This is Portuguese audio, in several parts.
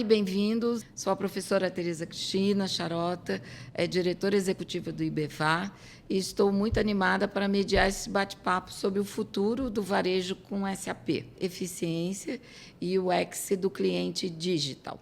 e bem-vindos. Sou a professora Tereza Cristina Charota, diretora executiva do IBEVA, e estou muito animada para mediar esse bate-papo sobre o futuro do varejo com SAP, eficiência e UX do cliente digital.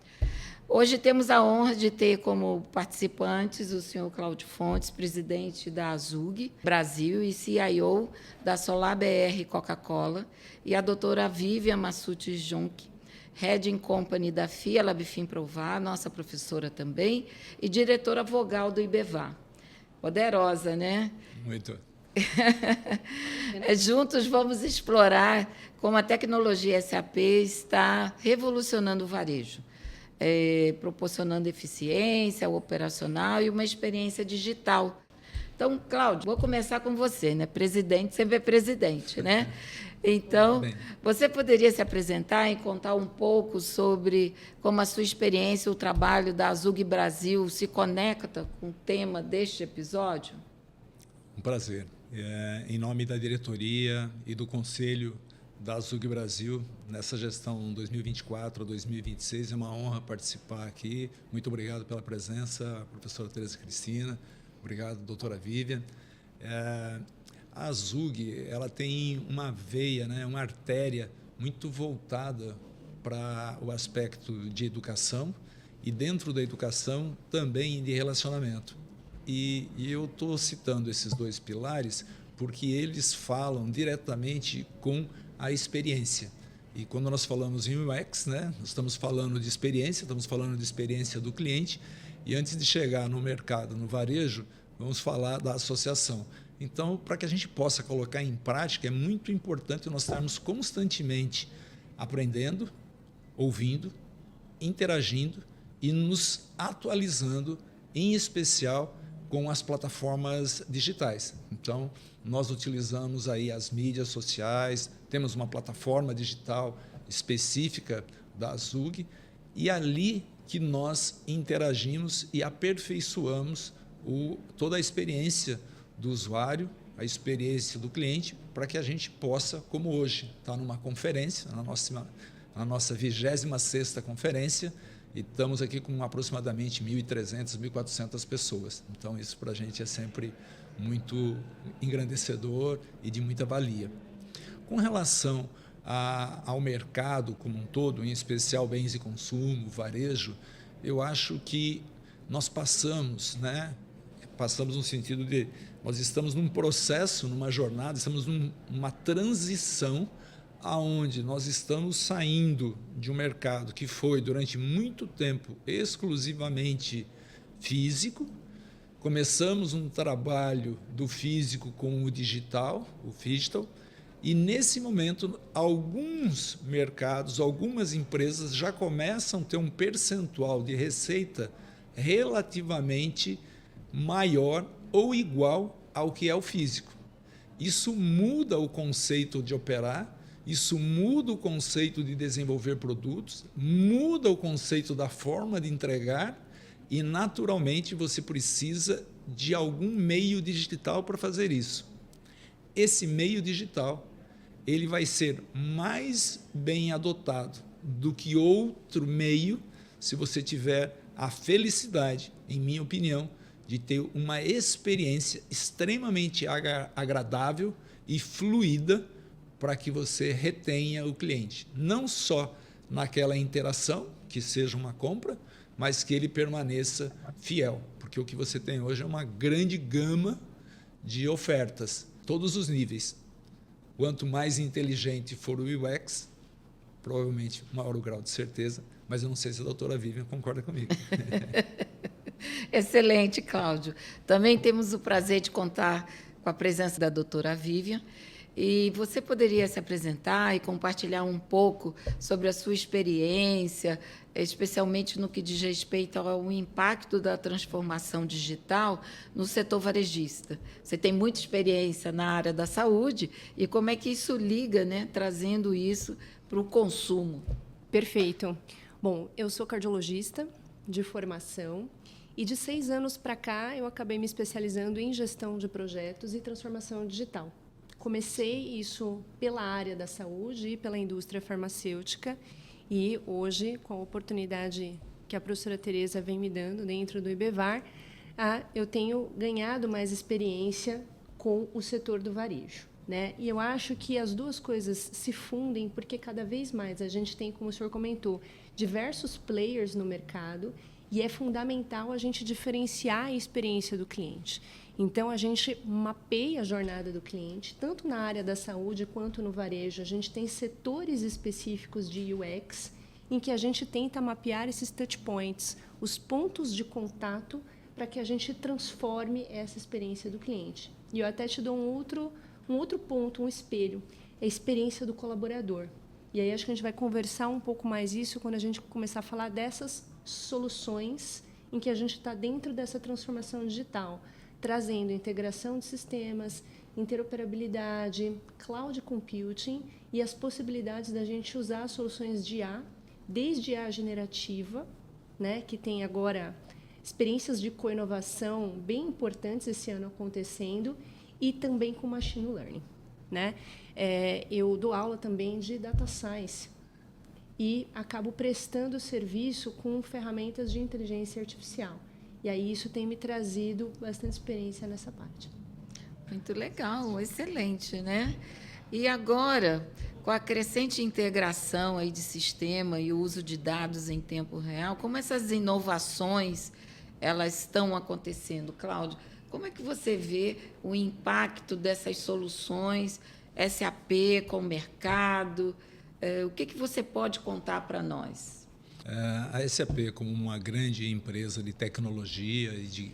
Hoje temos a honra de ter como participantes o senhor Cláudio Fontes, presidente da Azug Brasil e CIO da Solar BR Coca-Cola, e a doutora Vivian Massucci Junck, Head Company da FIA Labfin Provar, nossa professora também, e diretora vogal do IBEVA. Poderosa, né? Muito. Juntos vamos explorar como a tecnologia SAP está revolucionando o varejo, proporcionando eficiência operacional e uma experiência digital. Então, Cláudio, vou começar com você, né? Presidente sempre é presidente, né? Então, você poderia se apresentar e contar um pouco sobre como a sua experiência, o trabalho da Azug Brasil se conecta com o tema deste episódio? Um prazer. Em nome da diretoria e do Conselho da Azug Brasil, nessa gestão 2024 a 2026, é uma honra participar aqui. Muito obrigado pela presença, professora Tereza Cristina. Obrigado, doutora Vivian. A Azug, ela tem uma veia, né, uma artéria muito voltada para o aspecto de educação e, dentro da educação, também de relacionamento. E eu estou citando esses dois pilares porque eles falam diretamente com a experiência. E quando nós falamos em UX, né, nós estamos falando de experiência, estamos falando de experiência do cliente, e antes de chegar no mercado, no varejo, vamos falar da associação. Então, para que a gente possa colocar em prática, é muito importante nós estarmos constantemente aprendendo, ouvindo, interagindo e nos atualizando, em especial com as plataformas digitais. Então, nós utilizamos aí as mídias sociais, temos uma plataforma digital específica da Azug, e ali que nós interagimos e aperfeiçoamos toda a experiência do usuário, a experiência do cliente, para que a gente possa, como hoje, estar numa conferência, na nossa 26ª conferência, e estamos aqui com aproximadamente 1.300, 1.400 pessoas. Então, isso para a gente é sempre muito engrandecedor e de muita valia. Com relação ao mercado como um todo, em especial bens e consumo, varejo, eu acho que nós passamos no sentido de nós estamos num processo, numa jornada, estamos numa transição aonde nós estamos saindo de um mercado que foi durante muito tempo exclusivamente físico. Começamos um trabalho do físico com o digital, o digital, e nesse momento alguns mercados, algumas empresas já começam a ter um percentual de receita relativamente maior ou igual ao que é o físico. Isso muda o conceito de operar, isso muda o conceito de desenvolver produtos, muda o conceito da forma de entregar e, naturalmente, você precisa de algum meio digital para fazer isso. Esse meio digital ele vai ser mais bem adotado do que outro meio se você tiver a felicidade, em minha opinião, de ter uma experiência extremamente agradável e fluida para que você retenha o cliente. Não só naquela interação, que seja uma compra, mas que ele permaneça fiel. Porque o que você tem hoje é uma grande gama de ofertas, todos os níveis. Quanto mais inteligente for o UX, provavelmente maior o grau de certeza, mas eu não sei se a doutora Vivian concorda comigo. Excelente, Cláudio. Também temos o prazer de contar com a presença da doutora Vivian. E você poderia se apresentar e compartilhar um pouco sobre a sua experiência, especialmente no que diz respeito ao impacto da transformação digital no setor varejista. Você tem muita experiência na área da saúde e como é que isso liga, né, trazendo isso para o consumo? Perfeito. Bom, eu sou cardiologista de formação e de 6 anos para cá eu acabei me especializando em gestão de projetos e transformação digital. Comecei isso pela área da saúde e pela indústria farmacêutica E hoje, com a oportunidade que a professora Tereza vem me dando dentro do IBEVAR, eu tenho ganhado mais experiência com o setor do varejo, né? E eu acho que as duas coisas se fundem porque cada vez mais a gente tem, como o senhor comentou, diversos players no mercado e é fundamental a gente diferenciar a experiência do cliente. Então, a gente mapeia a jornada do cliente, tanto na área da saúde quanto no varejo. A gente tem setores específicos de UX em que a gente tenta mapear esses touch points, os pontos de contato, para que a gente transforme essa experiência do cliente. E eu até te dou um outro ponto, um espelho, é a experiência do colaborador. E aí acho que a gente vai conversar um pouco mais isso quando a gente começar a falar dessas soluções em que a gente está dentro dessa transformação digital, trazendo integração de sistemas, interoperabilidade, cloud computing e as possibilidades da gente usar soluções de IA, desde a generativa, né, que tem agora experiências de co-inovação bem importantes esse ano acontecendo, e também com machine learning, né? Eu dou aula também de data science e acabo prestando serviço com ferramentas de inteligência artificial. E aí isso tem me trazido bastante experiência nessa parte. Muito legal, excelente, né? E agora, com a crescente integração aí de sistema e o uso de dados em tempo real, como essas inovações elas estão acontecendo, Cláudio? Como é que você vê o impacto dessas soluções SAP com o mercado? O que você pode contar para nós? A SAP, como uma grande empresa de tecnologia e de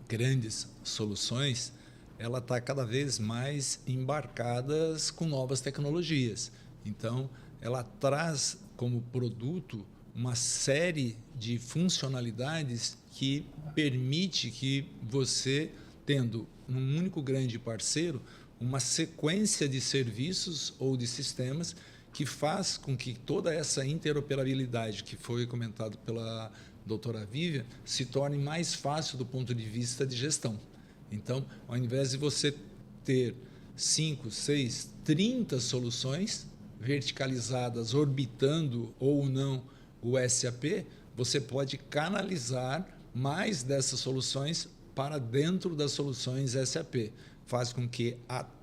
grandes soluções, ela está cada vez mais embarcada com novas tecnologias. Então, ela traz como produto uma série de funcionalidades que permite que você, tendo um único grande parceiro, uma sequência de serviços ou de sistemas que faz com que toda essa interoperabilidade que foi comentado pela doutora Vivian se torne mais fácil do ponto de vista de gestão. Então, ao invés de você ter 5, 6, 30 soluções verticalizadas, orbitando ou não o SAP, você pode canalizar mais dessas soluções para dentro das soluções SAP. Faz com que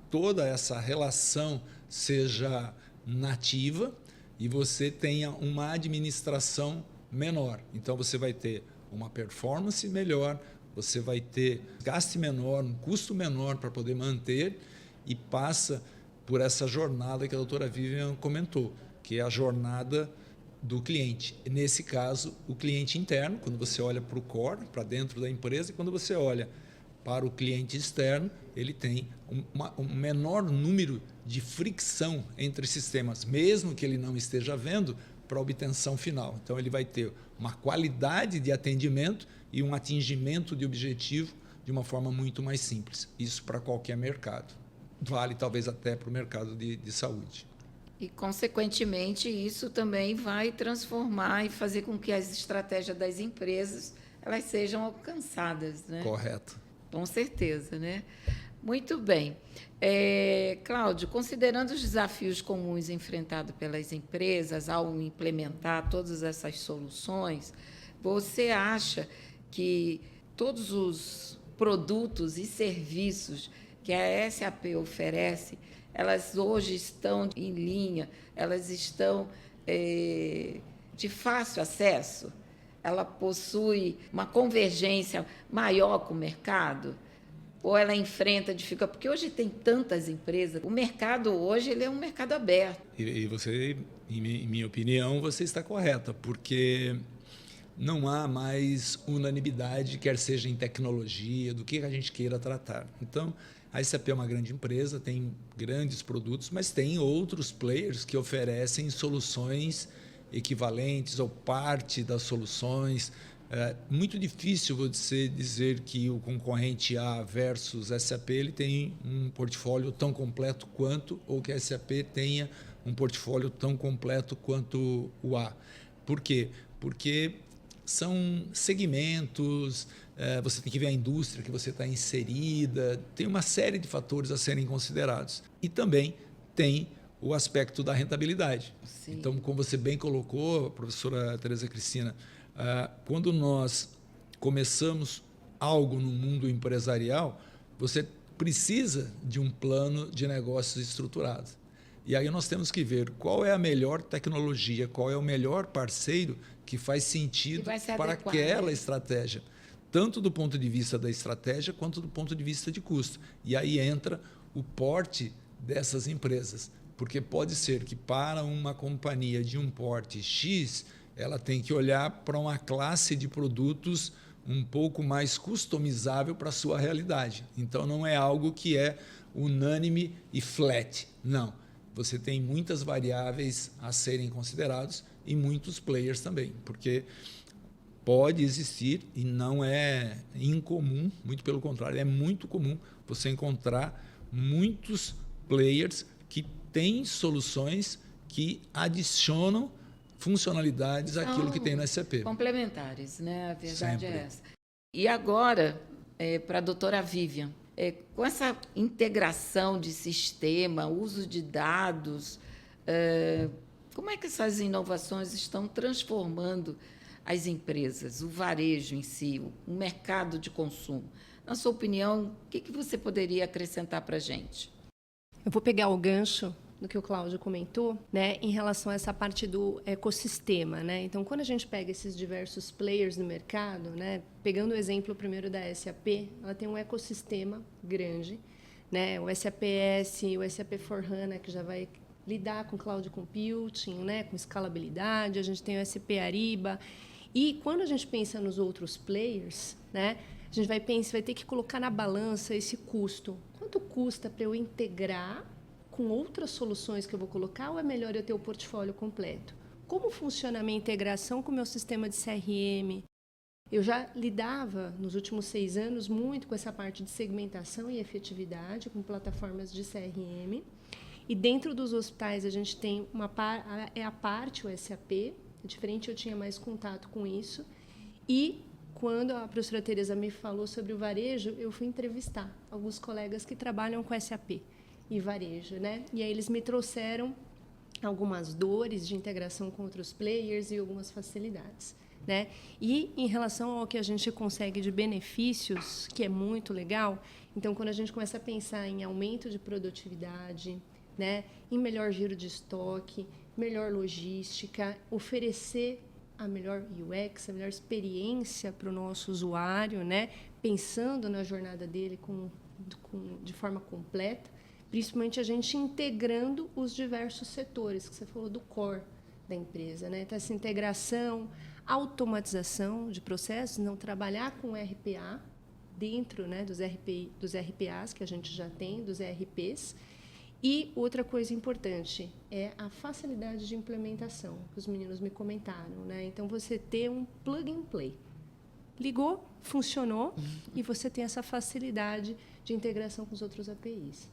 toda essa relação seja nativa e você tenha uma administração menor. Então, você vai ter uma performance melhor, você vai ter gasto menor, um custo menor para poder manter e passa por essa jornada que a doutora Vivian comentou, que é a jornada do cliente. Nesse caso, o cliente interno, quando você olha para o core, para dentro da empresa, e quando você olha para o cliente externo, ele tem um menor número de fricção entre sistemas, mesmo que ele não esteja vendo, para a obtenção final. Então, ele vai ter uma qualidade de atendimento e um atingimento de objetivo de uma forma muito mais simples. Isso para qualquer mercado. Vale talvez até para o mercado de saúde. E, consequentemente, isso também vai transformar e fazer com que as estratégias das empresas elas sejam alcançadas, né? Correto. Com certeza, né? Muito bem. Cláudio, considerando os desafios comuns enfrentados pelas empresas ao implementar todas essas soluções, você acha que todos os produtos e serviços que a SAP oferece, elas hoje estão em linha, elas estão de fácil acesso? Ela possui uma convergência maior com o mercado? Ou ela enfrenta dificuldade? Porque hoje tem tantas empresas. O mercado hoje ele é um mercado aberto. E você, em minha opinião, você está correta, porque não há mais unanimidade, quer seja em tecnologia, do que a gente queira tratar. Então, a SAP é uma grande empresa, tem grandes produtos, mas tem outros players que oferecem soluções equivalentes ou parte das soluções. É muito difícil você dizer que o concorrente A versus SAP ele tem um portfólio tão completo quanto, ou que a SAP tenha um portfólio tão completo quanto o A. Por quê? Porque são segmentos, você tem que ver a indústria que você está inserida, tem uma série de fatores a serem considerados. E também tem o aspecto da rentabilidade. Sim. Então, como você bem colocou, professora Tereza Cristina, quando nós começamos algo no mundo empresarial, você precisa de um plano de negócios estruturado. E aí nós temos que ver qual é a melhor tecnologia, qual é o melhor parceiro que faz sentido para aquela estratégia, tanto do ponto de vista da estratégia quanto do ponto de vista de custo. E aí entra o porte dessas empresas, porque pode ser que para uma companhia de um porte X, ela tem que olhar para uma classe de produtos um pouco mais customizável para a sua realidade. Então, não é algo que é unânime e flat. Não. Você tem muitas variáveis a serem considerados e muitos players também, porque pode existir e não é incomum, muito pelo contrário, é muito comum você encontrar muitos players que têm soluções que adicionam funcionalidades àquilo que tem no SAP. Complementares, né? A verdade Sempre. é essa. E agora, para a doutora Vivian, com essa integração de sistema, uso de dados, como é que essas inovações estão transformando as empresas, o varejo em si, o mercado de consumo? Na sua opinião, o que você poderia acrescentar para a gente? Eu vou pegar o gancho do que o Cláudio comentou, né, em relação a essa parte do ecossistema, né? Então, quando a gente pega esses diversos players no mercado, né, pegando o exemplo primeiro da SAP, ela tem um ecossistema grande, né? O SAP S, o SAP S/4HANA, que já vai lidar com cloud computing, né, com escalabilidade, a gente tem o SAP Ariba. E quando a gente pensa nos outros players, né, a gente vai ter que colocar na balança esse custo. Quanto custa para eu integrar com outras soluções que eu vou colocar, ou é melhor eu ter o portfólio completo? Como funciona a minha integração com o meu sistema de CRM? Eu já lidava, nos últimos 6 anos, muito com essa parte de segmentação e efetividade, com plataformas de CRM. E dentro dos hospitais, a gente tem a parte, o SAP, diferente, eu tinha mais contato com isso. E quando a professora Tereza me falou sobre o varejo, eu fui entrevistar alguns colegas que trabalham com SAP e varejo, né? E aí eles me trouxeram algumas dores de integração com outros players e algumas facilidades, né? E em relação ao que a gente consegue de benefícios, que é muito legal, então quando a gente começa a pensar em aumento de produtividade, né, em melhor giro de estoque, melhor logística, oferecer a melhor UX, a melhor experiência para o nosso usuário, né, pensando na jornada dele de forma completa, principalmente a gente integrando os diversos setores, que você falou do core da empresa, né? Então, essa integração, automatização de processos, não trabalhar com RPA dentro, né, dos RPAs que a gente já tem, dos ERPs. E outra coisa importante é a facilidade de implementação, que os meninos me comentaram, né? Então, você ter um plug and play. Ligou, funcionou, e você tem essa facilidade de integração com os outros APIs.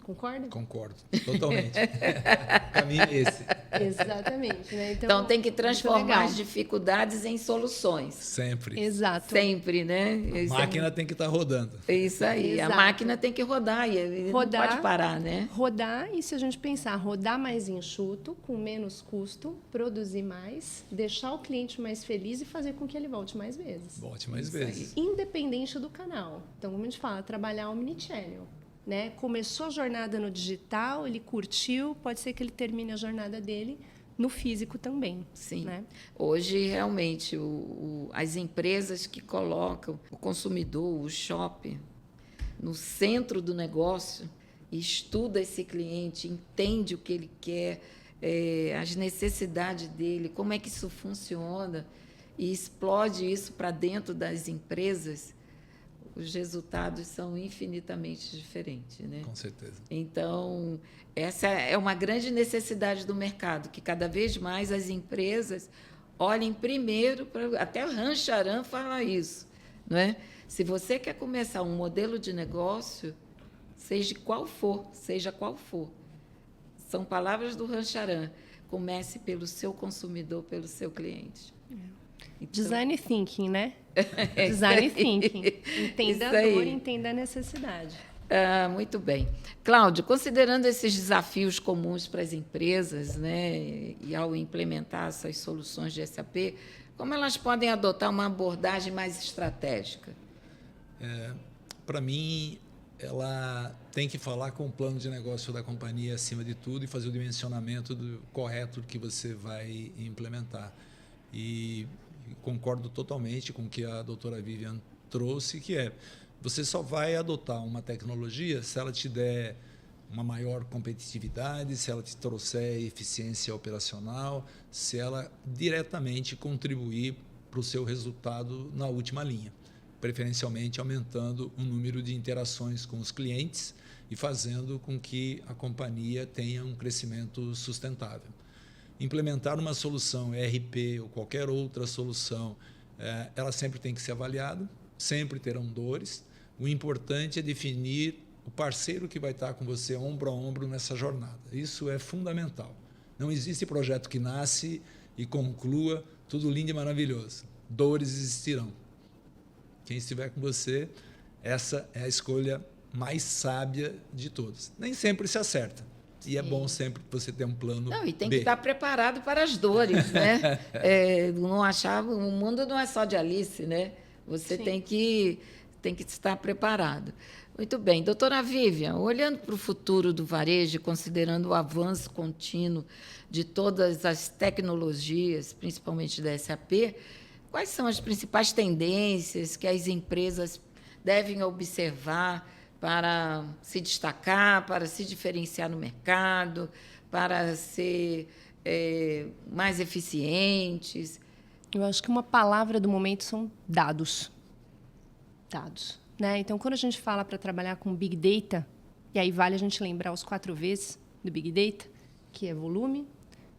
Concorda? Concordo, totalmente. O caminho é esse. Exatamente. Né? Então, tem que transformar as dificuldades em soluções. Sempre. Exato. Sempre, né? A máquina tem que estar rodando. Isso aí. Exato. A máquina tem que rodar e não pode parar, né? Rodar, e se a gente pensar, rodar mais enxuto, com menos custo, produzir mais, deixar o cliente mais feliz e fazer com que ele volte mais vezes. Volte mais vezes. Independente do canal. Então, como a gente fala, trabalhar omnichannel. Né? Começou a jornada no digital, ele curtiu, pode ser que ele termine a jornada dele no físico também. Sim. Né? Hoje, realmente, as empresas que colocam o consumidor, o shopping, no centro do negócio, estuda esse cliente, entende o que ele quer, as necessidades dele, como é que isso funciona, e explode isso para dentro das empresas, os resultados são infinitamente diferentes, né? Com certeza. Então, essa é uma grande necessidade do mercado, que cada vez mais as empresas olhem primeiro para... Até o Rancharan fala isso, não é? Se você quer começar um modelo de negócio, seja qual for, são palavras do Rancharan, comece pelo seu consumidor, pelo seu cliente. Então, design thinking, né? Design thinking. Entenda a dor, entenda a necessidade. Muito bem. Cláudio, considerando esses desafios comuns para as empresas, né, e ao implementar essas soluções de SAP, como elas podem adotar uma abordagem mais estratégica? Para mim, ela tem que falar com o plano de negócio da companhia acima de tudo e fazer o dimensionamento correto que você vai implementar. E concordo totalmente com o que a doutora Vivian trouxe, que você só vai adotar uma tecnologia se ela te der uma maior competitividade, se ela te trouxer eficiência operacional, se ela diretamente contribuir para o seu resultado na última linha, preferencialmente aumentando o número de interações com os clientes e fazendo com que a companhia tenha um crescimento sustentável. Implementar uma solução ERP ou qualquer outra solução, ela sempre tem que ser avaliada, sempre terão dores. O importante é definir o parceiro que vai estar com você ombro a ombro nessa jornada. Isso é fundamental. Não existe projeto que nasce e conclua tudo lindo e maravilhoso. Dores existirão. Quem estiver com você, essa é a escolha mais sábia de todas. Nem sempre se acerta. E é bom sempre você ter um plano Não, e tem B. que estar preparado para as dores, né? Não achar, o mundo não é só de Alice, né? Você tem que estar preparado. Muito bem. Doutora Vivian, olhando para o futuro do varejo, considerando o avanço contínuo de todas as tecnologias, principalmente da SAP, quais são as principais tendências que as empresas devem observar para se destacar, para se diferenciar no mercado, para ser mais eficientes? Eu acho que uma palavra do momento são dados. Dados. Né? Então, quando a gente fala para trabalhar com Big Data, e aí vale a gente lembrar os 4 Vs do Big Data, que é volume,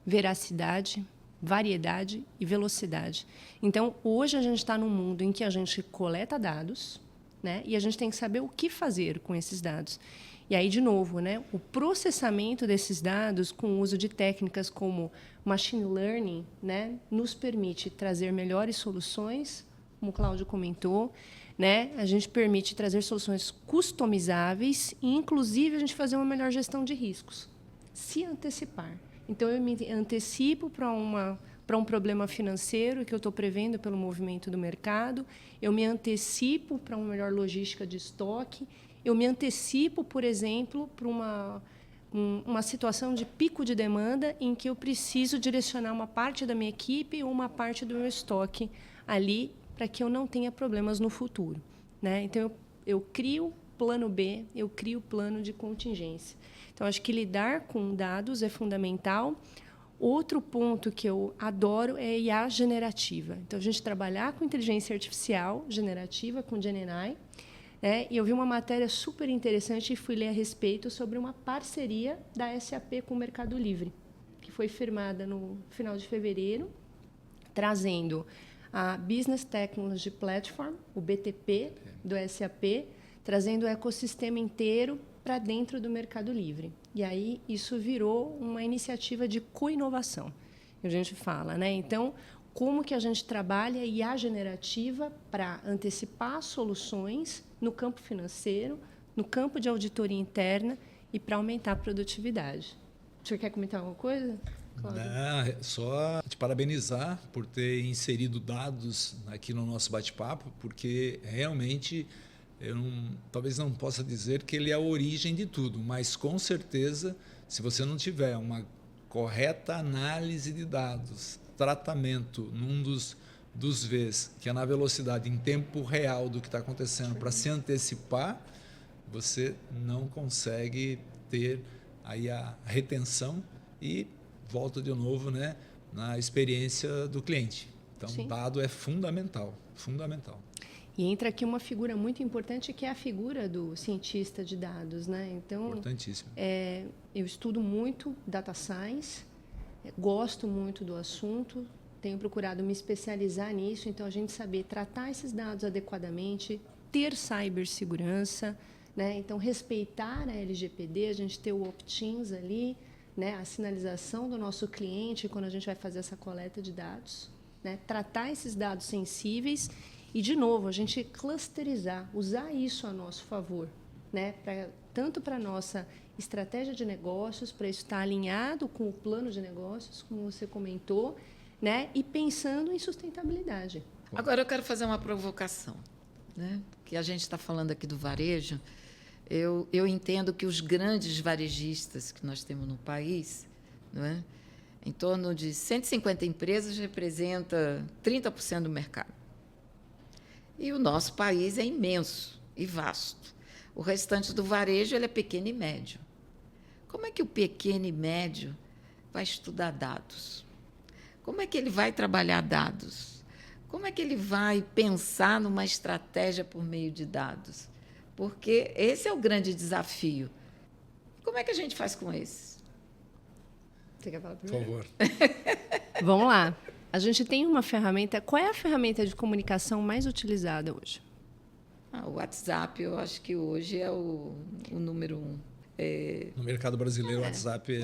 veracidade, variedade e velocidade. Então, hoje a gente está num mundo em que a gente coleta dados, né? E a gente tem que saber o que fazer com esses dados. E aí, de novo, né? O processamento desses dados com o uso de técnicas como machine learning, né? Nos permite trazer melhores soluções, como o Cláudio comentou, né? A gente permite trazer soluções customizáveis e, inclusive, a gente fazer uma melhor gestão de riscos. Se antecipar. Então, eu me antecipo para um problema financeiro que eu estou prevendo pelo movimento do mercado, eu me antecipo para uma melhor logística de estoque, eu me antecipo, por exemplo, para uma situação de pico de demanda em que eu preciso direcionar uma parte da minha equipe ou uma parte do meu estoque ali para que eu não tenha problemas no futuro. Né? Então, eu crio plano B, eu crio plano de contingência. Então, acho que lidar com dados é fundamental. Outro ponto que eu adoro é a IA generativa. Então, a gente trabalhar com inteligência artificial generativa, com GenAI. Né? E eu vi uma matéria super interessante e fui ler a respeito sobre uma parceria da SAP com o Mercado Livre, que foi firmada no final de fevereiro, trazendo a Business Technology Platform, o BTP, do SAP, trazendo o ecossistema inteiro para dentro do Mercado Livre. E aí isso virou uma iniciativa de co-inovação, que a gente fala. Né? Então, como que a gente trabalha IA generativa para antecipar soluções no campo financeiro, no campo de auditoria interna e para aumentar a produtividade. O senhor quer comentar alguma coisa, Cláudio? Não, só te parabenizar por ter inserido dados aqui no nosso bate-papo, porque realmente talvez não possa dizer que ele é a origem de tudo, mas com certeza, se você não tiver uma correta análise de dados, tratamento num dos Vs, que é na velocidade em tempo real do que está acontecendo, para se antecipar, você não consegue ter aí a retenção e volta de novo, né, na experiência do cliente. Então, o dado é fundamental, fundamental. E entra aqui uma figura muito importante, que é a figura do cientista de dados. Né? Então, importantíssimo. Eu estudo muito data science, gosto muito do assunto, tenho procurado me especializar nisso, então a gente saber tratar esses dados adequadamente, ter cibersegurança, né? Então respeitar a LGPD, a gente ter o opt-ins ali, né? A sinalização do nosso cliente quando a gente vai fazer essa coleta de dados, né? Tratar esses dados sensíveis e, de novo, a gente clusterizar, usar isso a nosso favor. né? Tanto para a nossa estratégia de negócios, para isso estar alinhado com o plano de negócios, como você comentou, né? E pensando em sustentabilidade. Agora, eu quero fazer uma provocação, né? Que a gente está falando aqui do varejo. Eu entendo que os grandes varejistas que nós temos no país, não é? Em torno de 150 empresas, representa 30% do mercado. E o nosso país é imenso e vasto. O restante do varejo ele é pequeno e médio. Como é que o pequeno e médio vai estudar dados? Como é que ele vai trabalhar dados? Como é que ele vai pensar numa estratégia por meio de dados? Porque esse é o grande desafio. Como é que a gente faz com esse? Você quer falar Por primeiro? favor. Vamos lá. A gente tem uma ferramenta. Qual é a ferramenta de comunicação mais utilizada hoje? O WhatsApp, eu acho que hoje é o número 1. No mercado brasileiro, o WhatsApp ele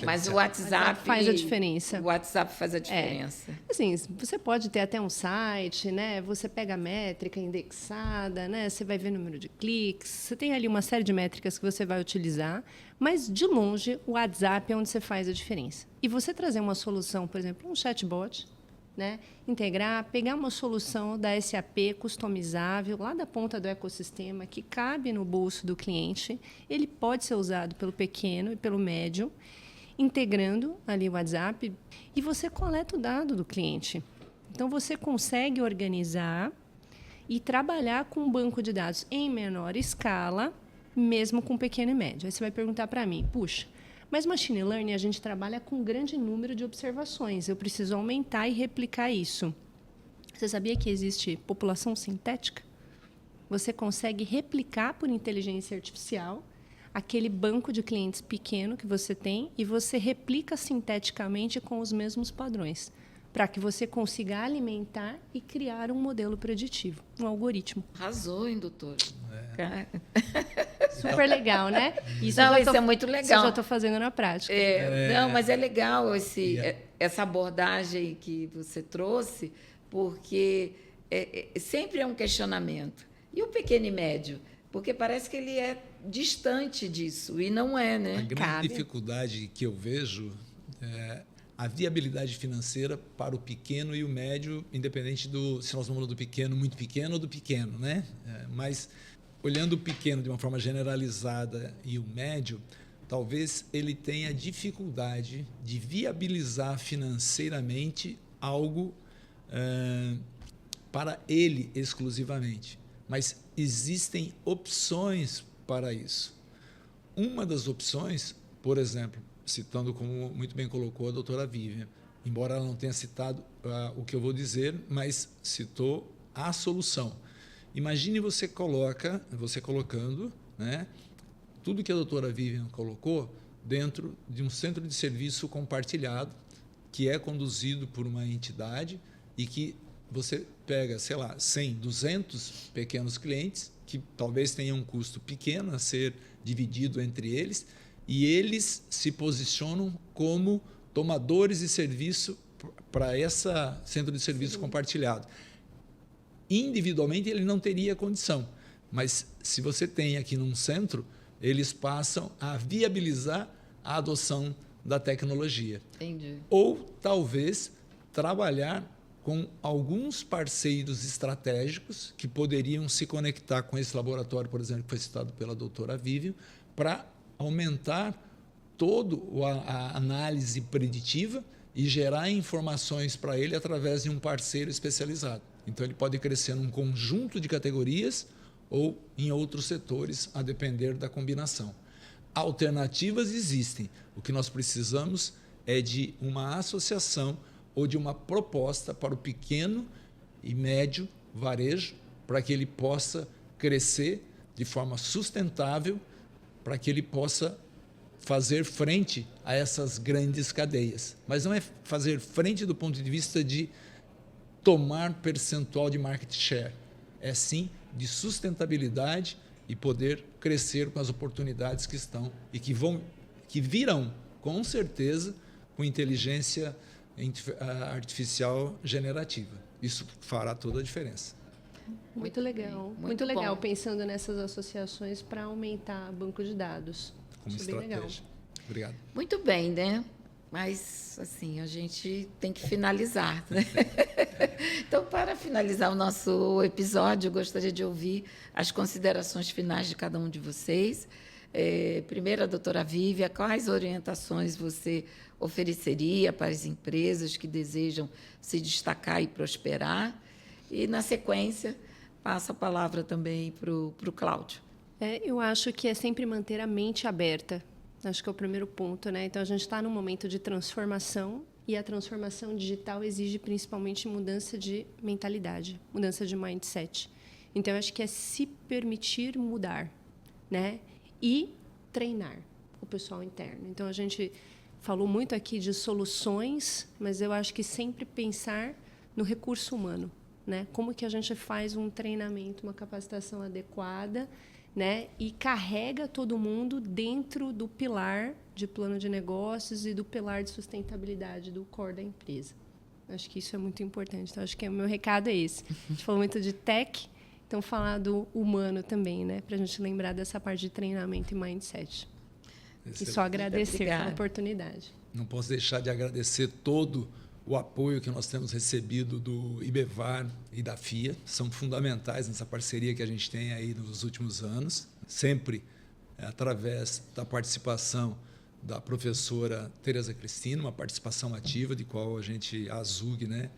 Mas o diferenciado. WhatsApp faz a diferença. O WhatsApp faz a diferença. Assim, você pode ter até um site, né? Você pega a métrica indexada, né? Você vai ver número de cliques. Você tem ali uma série de métricas que você vai utilizar, mas de longe o WhatsApp é onde você faz a diferença. E você trazer uma solução, por exemplo, um chatbot, né? Integrar, pegar uma solução da SAP customizável lá da ponta do ecossistema que cabe no bolso do cliente, ele pode ser usado pelo pequeno e pelo médio, integrando ali o WhatsApp, e você coleta o dado do cliente. Então você consegue organizar e trabalhar com um banco de dados em menor escala, mesmo com pequeno e médio. Aí você vai perguntar para mim, puxa, mas machine learning a gente trabalha com um grande número de observações. Eu preciso aumentar e replicar isso. Você sabia que existe população sintética? Você consegue replicar por inteligência artificial aquele banco de clientes pequeno que você tem e você replica sinteticamente com os mesmos padrões, para que você consiga alimentar e criar um modelo preditivo, um algoritmo. Arrasou, hein, doutora? Super legal, né? Isso é muito legal. Isso eu já estou fazendo na prática. Não, mas é legal essa abordagem que você trouxe, porque sempre é um questionamento. E o pequeno e médio? Porque parece que ele é distante disso, e não é, né? A grande dificuldade que eu vejo é a viabilidade financeira para o pequeno e o médio, independente se nós falamos do pequeno muito pequeno ou do pequeno, né? Mas olhando o pequeno de uma forma generalizada e o médio, talvez ele tenha dificuldade de viabilizar financeiramente algo para ele exclusivamente. Mas existem opções para isso. Uma das opções, por exemplo, citando como muito bem colocou a doutora Vivian, embora ela não tenha citado o que eu vou dizer, mas citou a solução. Imagine você colocando, né, tudo que a doutora Vivian colocou dentro de um centro de serviço compartilhado, que é conduzido por uma entidade e que você pega, sei lá, 100, 200 pequenos clientes, que talvez tenham um custo pequeno a ser dividido entre eles, e eles se posicionam como tomadores de serviço para esse centro de serviço compartilhado. Individualmente, ele não teria condição, mas se você tem aqui num centro, eles passam a viabilizar a adoção da tecnologia. Entendi. Ou, talvez, trabalhar com alguns parceiros estratégicos que poderiam se conectar com esse laboratório, por exemplo, que foi citado pela doutora Vivian, para aumentar toda a análise preditiva e gerar informações para ele através de um parceiro especializado. Então, ele pode crescer num conjunto de categorias ou em outros setores, a depender da combinação. Alternativas existem. O que nós precisamos é de uma associação ou de uma proposta para o pequeno e médio varejo, para que ele possa crescer de forma sustentável, para que ele possa fazer frente a essas grandes cadeias. Mas não é fazer frente do ponto de vista de tomar percentual de market share. É sim de sustentabilidade e poder crescer com as oportunidades que estão e que virão, com certeza, com inteligência artificial generativa. Isso fará toda a diferença. Muito legal. Muito legal, pensando nessas associações para aumentar o banco de dados. Como Isso é bem legal. estratégia. Obrigado. Muito bem, né? Mas, assim, a gente tem que finalizar, né? Então, para finalizar o nosso episódio, eu gostaria de ouvir as considerações finais de cada um de vocês. Primeiro, a doutora Vívia, quais orientações você ofereceria para as empresas que desejam se destacar e prosperar? E, na sequência, passo a palavra também para o Cláudio. Eu acho que é sempre manter a mente aberta. Acho que é o primeiro ponto, né? Então, a gente está num momento de transformação e a transformação digital exige principalmente mudança de mentalidade, mudança de mindset. Então, acho que é se permitir mudar, né? E treinar o pessoal interno. Então, a gente falou muito aqui de soluções, mas eu acho que sempre pensar no recurso humano, né? Como que a gente faz um treinamento, uma capacitação adequada, né? E carrega todo mundo dentro do pilar de plano de negócios e do pilar de sustentabilidade do core da empresa. Acho que isso é muito importante. Então, acho que o meu recado é esse. A gente falou muito de tech, então falar do humano também, né? Para a gente lembrar dessa parte de treinamento e mindset. E só agradecer pela oportunidade. Não posso deixar de agradecer todo o apoio que nós temos recebido do IBEVAR e da FIA. São fundamentais nessa parceria que a gente tem aí nos últimos anos, sempre através da participação da professora Tereza Cristina, uma participação ativa, de qual a ZUG, né,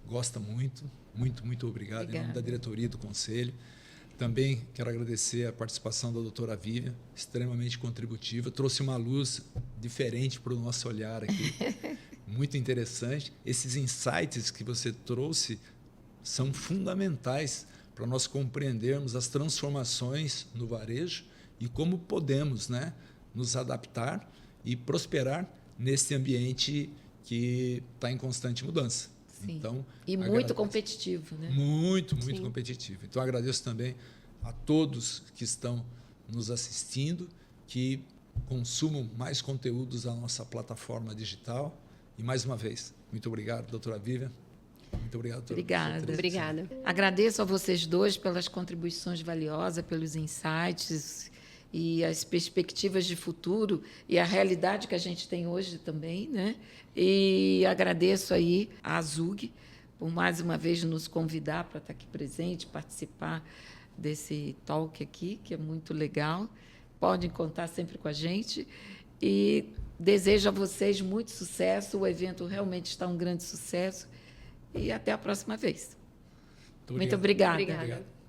gosta muito. Muito obrigado. Obrigada. Em nome da diretoria e do conselho. Também quero agradecer a participação da doutora Vívia, extremamente contributiva, trouxe uma luz diferente para o nosso olhar aqui, muito interessante. Esses insights que você trouxe são fundamentais para nós compreendermos as transformações no varejo e como podemos, né, nos adaptar e prosperar nesse ambiente que está em constante mudança. Sim. Então, e muito competitivo, né? Muito competitivo. Então, agradeço também a todos que estão nos assistindo, que consumam mais conteúdos da nossa plataforma digital. E, mais uma vez, muito obrigado, doutora Vívia. Muito obrigado, doutora. Obrigada. Agradeço a vocês dois pelas contribuições valiosas, pelos insights e as perspectivas de futuro e a realidade que a gente tem hoje também, né? E agradeço aí à ZUG por mais uma vez nos convidar para estar aqui presente, participar desse talk aqui, que é muito legal. Podem contar sempre com a gente e desejo a vocês muito sucesso. O evento realmente está um grande sucesso e até a próxima vez. Muito obrigada. Obrigada.